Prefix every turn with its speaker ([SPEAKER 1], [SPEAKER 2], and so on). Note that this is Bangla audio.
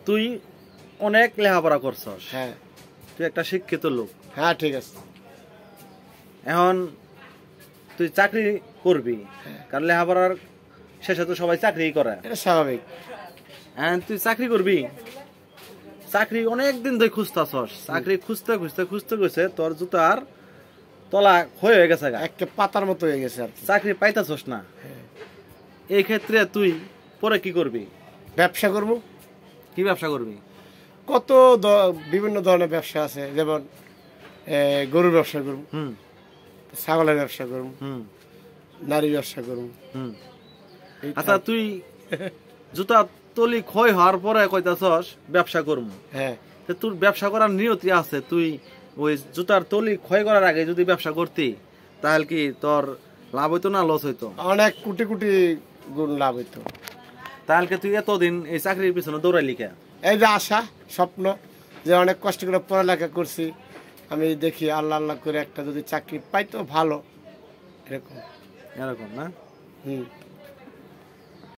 [SPEAKER 1] তুই অনেক লেখাপড়া করছস,
[SPEAKER 2] হ্যাঁ
[SPEAKER 1] তুই একটা শিক্ষিত লোক।
[SPEAKER 2] হ্যাঁ ঠিক আছে।
[SPEAKER 1] এখন তুই চাকরি করবি, কারণ লেখাপড়ার শেষে তো সবাই চাকরি করে।
[SPEAKER 2] এটা স্বাভাবিক।
[SPEAKER 1] হ্যাঁ, তুই চাকরি করবি, চাকরি অনেক দিন ধরে খুঁজতাছস, চাকরি খুঁজতে খুঁজতে খুঁজতে খুঁজতে তোর জুতার তলা ক্ষয় হয়ে গেছে,
[SPEAKER 2] একটা পাতার মতো হয়ে গেছে আর কি।
[SPEAKER 1] চাকরি পাইতাছস না। এই ক্ষেত্রে তুই পরে কি করবি?
[SPEAKER 2] ব্যবসা করবো।
[SPEAKER 1] কি ব্যবসা করবি?
[SPEAKER 2] কত বিভিন্ন ধরনের ব্যবসা আছে, যেমন গরুর ব্যবসা করবো, ছাগলের ব্যবসা করবো, নারী ব্যবসা করবো।
[SPEAKER 1] আচ্ছা, তুই জুতা তলি ক্ষয় হওয়ার পরে কইতাছস ব্যবসা করবো।
[SPEAKER 2] হ্যাঁ,
[SPEAKER 1] তোর ব্যবসা করার নিয়তি আছে, তুই ওই জুতার তলি ক্ষয় করার আগে যদি ব্যবসা করতি তাহলে কি তোর লাভ হইতো না লস হইতো?
[SPEAKER 2] অনেক কোটি কোটি গুণ লাভ হইতো।
[SPEAKER 1] তাহলে কি তুই এতদিন এই চাকরির পিছনে দৌড়াইলি কে?
[SPEAKER 2] এই যে আশা স্বপ্ন, যে অনেক কষ্ট করে পড়ালেখা করছি, আমি দেখি আল্লাহ আল্লাহ করে একটা যদি চাকরি পাইতো ভালো, এরকম
[SPEAKER 1] এরকম না?